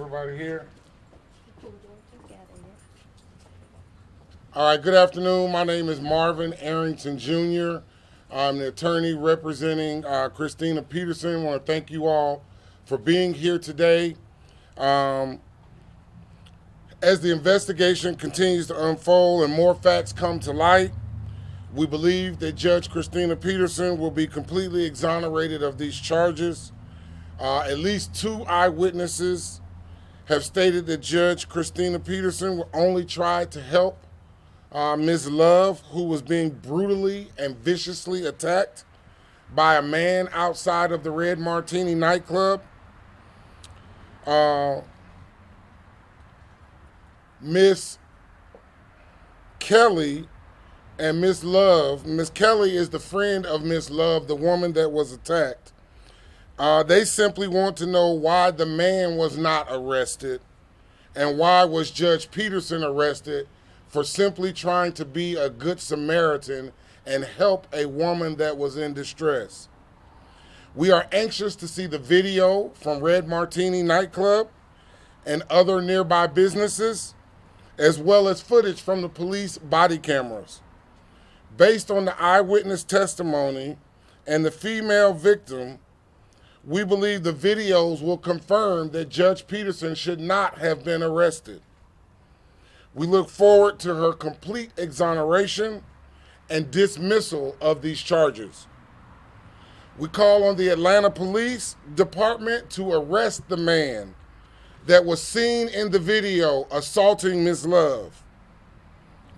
everybody here? All right, good afternoon. My name is Marvin Arrington Jr. I'm the attorney representing Christina Peterson. I want to thank you all for being here today. As the investigation continues to unfold and more facts come to light, we believe that Judge Christina Peterson will be completely exonerated of these charges. At least 2 eyewitnesses have stated that Judge Christina Peterson only tried to help Ms. Love, who was being brutally and viciously attacked by a man outside of the Red Martini nightclub. Miss Kelly and Miss Love. Miss Kelly is the friend of Miss Love, the woman that was attacked. They simply want to know why the man was not arrested and why was Judge Peterson arrested for simply trying to be a good Samaritan and help a woman that was in distress. We are anxious to see the video from Red Martini nightclub and other nearby businesses, as well as footage from the police body cameras. Based on the eyewitness testimony and the female victim, we believe the videos will confirm that Judge Peterson should not have been arrested. We look forward to her complete exoneration and dismissal of these charges. We call on the Atlanta Police Department to arrest the man that was seen in the video assaulting Ms. Love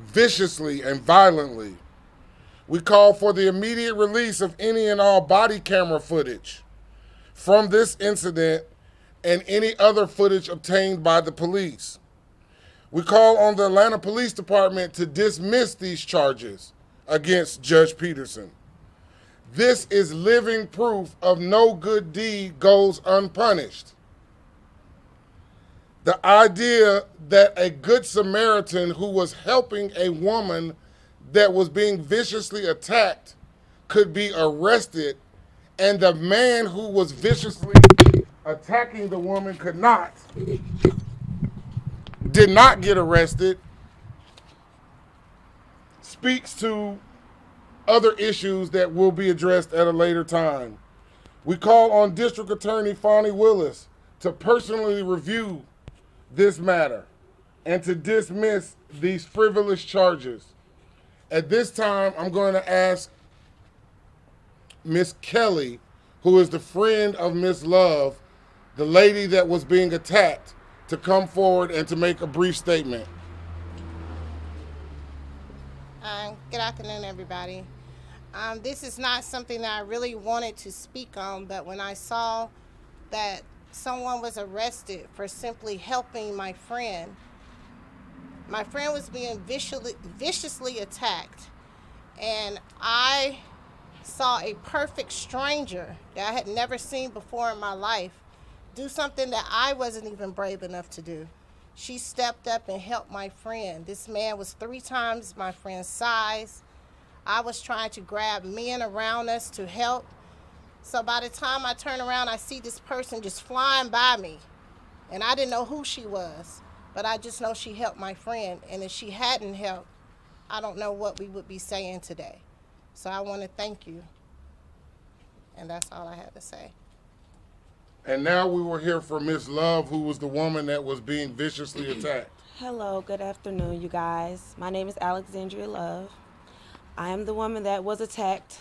viciously and violently. We call for the immediate release of any and all body camera footage from this incident and any other footage obtained by the police. We call on the Atlanta Police Department to dismiss these charges against Judge Peterson. This is living proof of no good deed goes unpunished. The idea that a good Samaritan who was helping a woman that was being viciously attacked could be arrested, and the man who was viciously attacking the woman did not get arrested, speaks to other issues that will be addressed at a later time. We call on District Attorney Fonnie Willis to personally review this matter and to dismiss these frivolous charges. At this time, I'm going to ask Miss Kelly, who is the friend of Miss Love, the lady that was being attacked, to come forward and to make a brief statement. Good afternoon, everybody. This is not something that I really wanted to speak on, but when I saw that someone was arrested for simply helping my friend was being viciously attacked, and I saw a perfect stranger that I had never seen before in my life do something that I wasn't even brave enough to do. She stepped up and helped my friend. This man was 3 times my friend's size. I was trying to grab men around us to help. So by the time I turn around, I see this person just flying by me. And I didn't know who she was, but I just know she helped my friend. And if she hadn't helped, I don't know what we would be saying today. So I want to thank you. And that's all I had to say. And now we will hear from Miss Love, who was the woman that was being viciously attacked. Hello, good afternoon, you guys. My name is Alexandria Love. I am the woman that was attacked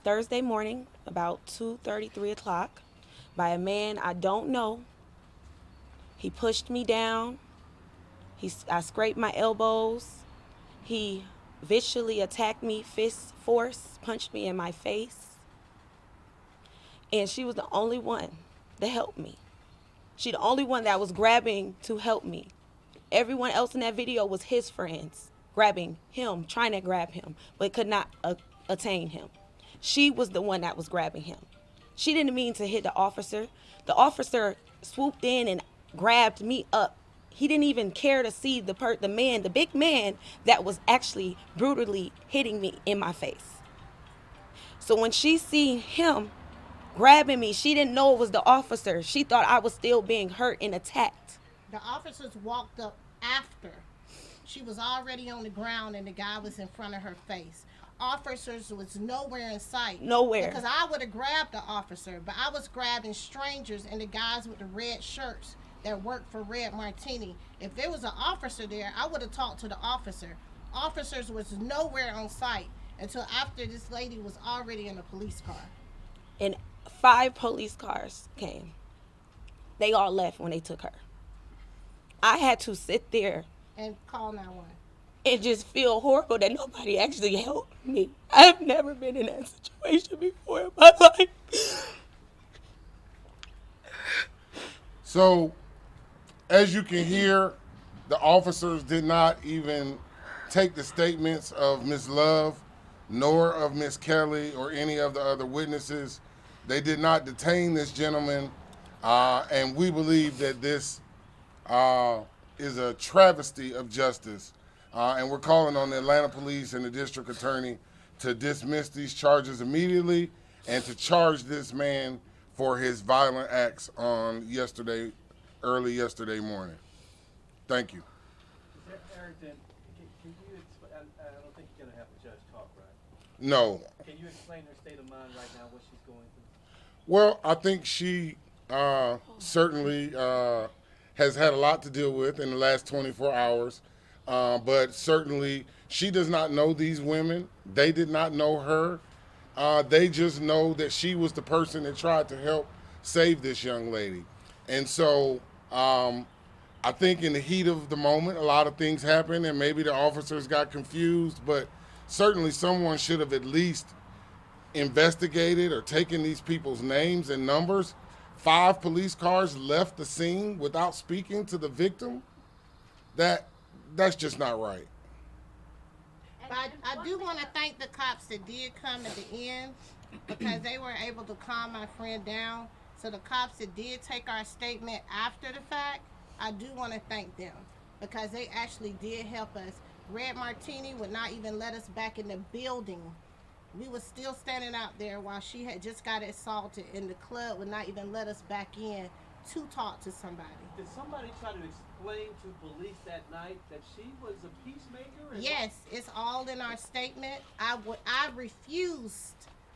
Thursday morning, about 2:30, 3 o'clock, by a man I don't know. He pushed me down. I scraped my elbows. He viciously attacked me, fist force, punched me in my face. And she was the only one that helped me. She the only one that was grabbing to help me. Everyone else in that video was his friends, grabbing him, trying to grab him, but could not attain him. She was the one that was grabbing him. She didn't mean to hit the officer. The officer swooped in and grabbed me up. He didn't even care to see the big man that was actually brutally hitting me in my face. So when she seen him grabbing me. She didn't know it was the officer. She thought I was still being hurt and attacked. The officers walked up after. She was already on the ground and the guy was in front of her face. Officers was nowhere in sight. Nowhere. Because I would have grabbed the officer, but I was grabbing strangers and the guys with the red shirts that worked for Red Martini. If there was an officer there, I would have talked to the officer. Officers was nowhere on site until after this lady was already in a police car. And 5 police cars came. They all left when they took her. I had to sit there And call 911. and just feel horrible that nobody actually helped me. I've never been in that situation before in my life. So, as you can hear, the officers did not even take the statements of Ms. Love, nor of Ms. Kelly or any of the other witnesses. They did not detain this gentleman, and we believe that this is a travesty of justice. And we're calling on the Atlanta Police and the District Attorney to dismiss these charges immediately and to charge this man for his violent acts on early yesterday morning. Thank you. Ms. Arrington, can you explain, I don't think you're going to have the judge talk, right? No. Can you explain her state of mind right now, what she's going through? Well, I think she certainly has had a lot to deal with in the last 24 hours. But certainly she does not know these women. They did not know her. They just know that she was the person that tried to help save this young lady. And so I think in the heat of the moment, a lot of things happened and maybe the officers got confused, but certainly someone should have at least investigated or taken these people's names and numbers. 5 police cars left the scene without speaking to the victim. That's just not right. But I do want to thank the cops that did come at the end because they were able to calm my friend down. So the cops that did take our statement after the fact, I do want to thank them because they actually did help us. Red Martini would not even let us back in the building. We were still standing out there while she had just got assaulted, and the club would not even let us back in to talk to somebody. Did somebody try to explain to police that night that she was a peacemaker? And Yes, it's all in our statement. I refused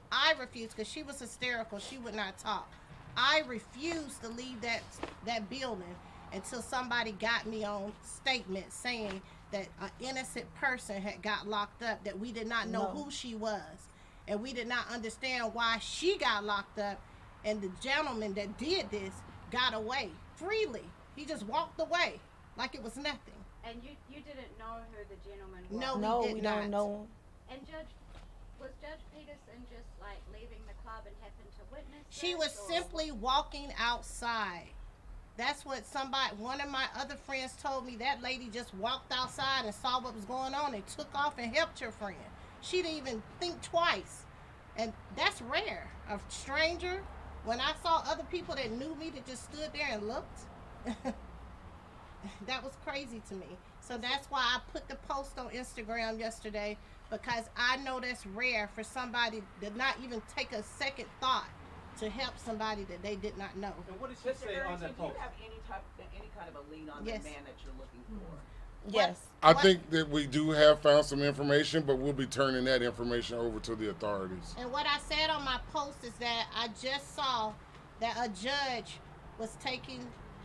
because she was hysterical. She would not talk. I refused to leave that building until somebody got me on statement saying that an innocent person had got locked up, that we did not know who she was, and we did not understand why she got locked up, and the gentleman that did this got away freely. He just walked away like it was nothing. And you didn't know who the gentleman was? No, we don't know. And was Judge Peterson just like leaving the club and happened to witness She this, was or- simply walking outside. That's what one of my other friends told me. That lady just walked outside and saw what was going on and took off and helped her friend. She didn't even think twice. And that's rare. A stranger, when I saw other people that knew me that just stood there and looked, that was crazy to me. So that's why I put the post on Instagram yesterday, because I know that's rare for somebody to not even take a second thought to help somebody that they did not know. And what did she Mr. say on Arrington, that do you post? have any kind of a lien on Yes. the man that you're looking for? Yes. I think that we do have found some information, but we'll be turning that information over to the authorities. And what I said on my post is that I just saw that a judge was taken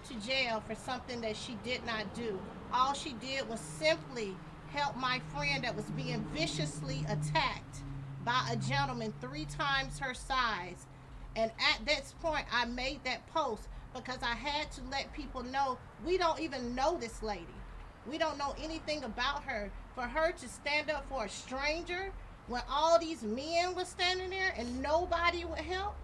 to jail for something that she did not do. All she did was simply help my friend that was being viciously attacked by a gentleman 3 times her size. And at this point, I made that post because I had to let people know we don't even know this lady. We don't know anything about her. For her to stand up for a stranger when all these men were standing there and nobody would help,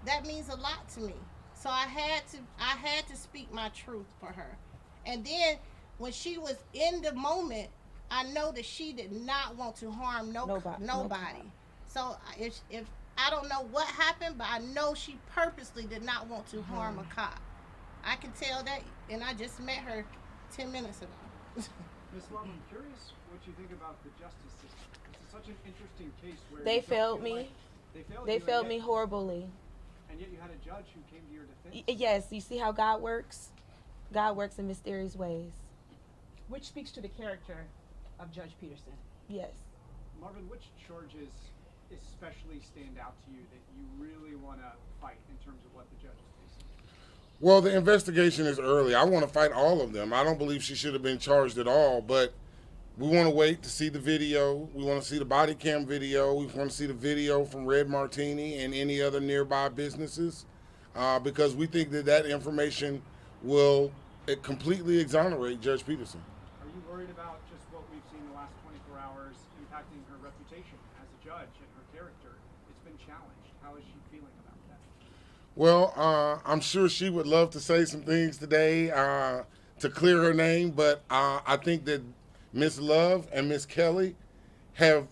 that means a lot to me. So I had to speak my truth for her. And then when she was in the moment, I know that she did not want to harm nobody. So if I don't know what happened, but I know she purposely did not want to harm a cop. I can tell that, and I just met her 10 minutes ago. Ms. Love, I'm curious what you think about the justice system. This is such an interesting case where They you don't failed feel me. like they failed They you, failed and me yet horribly. And yet you had a judge who came to your defense. Yes, you see how God works? God works in mysterious ways. Which speaks to the character of Judge Peterson. Yes. Marvin, which charges especially stand out to you that you really want to fight in terms of what the judge is facing? Well, the investigation is early. I want to fight all of them. I don't believe she should have been charged at all, but we want to wait to see the video. We want to see the body cam video. We want to see the video from Red Martini and any other nearby businesses because we think that that information will completely exonerate Judge Peterson. Are you worried about just what we've seen the last 24 hours impacting her reputation as a judge and her character? It's been challenged. How is she feeling about that? Well, I'm sure she would love to say some things today to clear her name, but I think that Miss Love and Miss Kelly have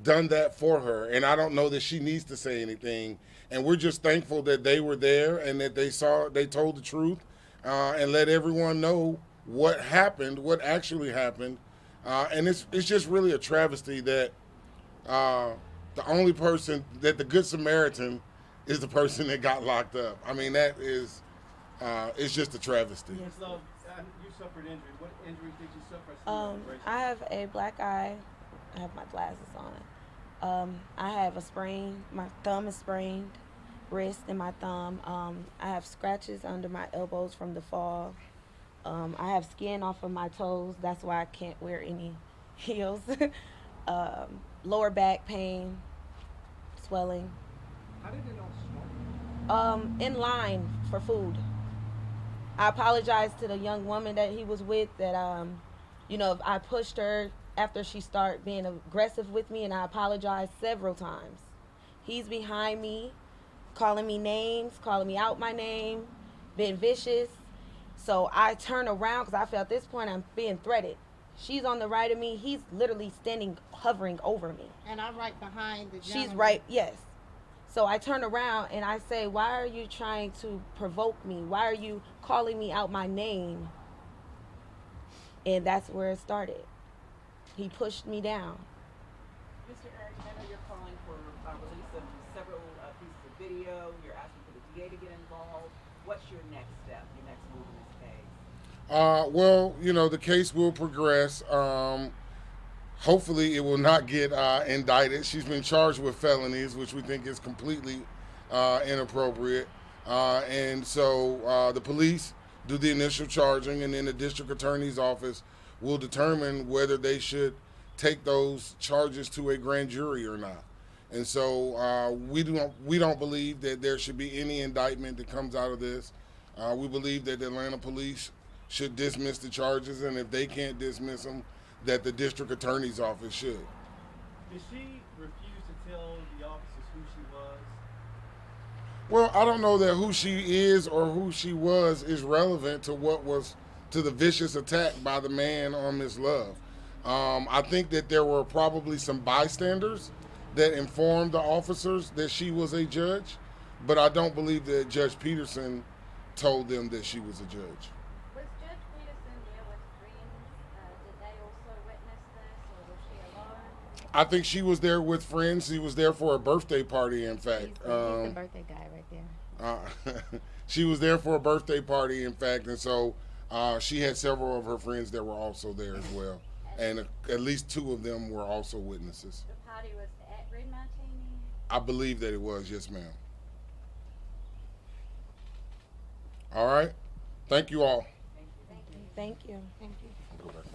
done that for her, and I don't know that she needs to say anything. And we're just thankful that they were there and that they told the truth and let everyone know what happened, what actually happened. And it's just really a travesty that the only person, that the Good Samaritan is the person that got locked up. I mean, that is, it's just a travesty. Ms. Love, you suffered injury. What injuries did you suffer? I have a black eye. I have my glasses on. I have a sprain. My thumb is sprained, wrist and my thumb. I have scratches under my elbows from the fall. I have skin off of my toes. That's why I can't wear any heels. Lower back pain, swelling. How did it all start? In line for food. I apologized to the young woman that he was with that, I pushed her after she started being aggressive with me, and I apologized several times. He's behind me, calling me names, calling me out my name, being vicious. So I turn around because I felt at this point I'm being threatened. She's on the right of me. He's literally standing, hovering over me. And I'm right behind the gentleman. She's right, yes. So I turn around and I say, why are you trying to provoke me? Why are you calling me out my name? And that's where it started. He pushed me down. Mr. Arrington, I know you're calling for release of several pieces of video. You're asking for the DA to get involved. What's your next step, your next move in this case? Well, the case will progress. Hopefully it will not get indicted. She's been charged with felonies, which we think is completely inappropriate. And so the police do the initial charging, and then the district attorney's office will determine whether they should take those charges to a grand jury or not. And so we don't believe that there should be any indictment that comes out of this. We believe that the Atlanta police should dismiss the charges, and if they can't dismiss them, that the district attorney's office should. Did she refuse to tell the officers who she was? Well, I don't know that who she is or who she was is relevant to the vicious attack by the man on Miss Love. I think that there were probably some bystanders that informed the officers that she was a judge, but I don't believe that Judge Peterson told them that she was a judge. Was Judge Peterson there with friends? Did they also witness this, or was she alone? I think she was there with friends. She was there for a birthday party, in fact. He's the birthday guy right there. She was there for a birthday party, in fact, and so she had several of her friends that were also there as well. And at least two of them were also witnesses. The party was at Red Martini? I believe that it was, yes, ma'am. All right. Thank you all. Thank you. Thank you. Go back in.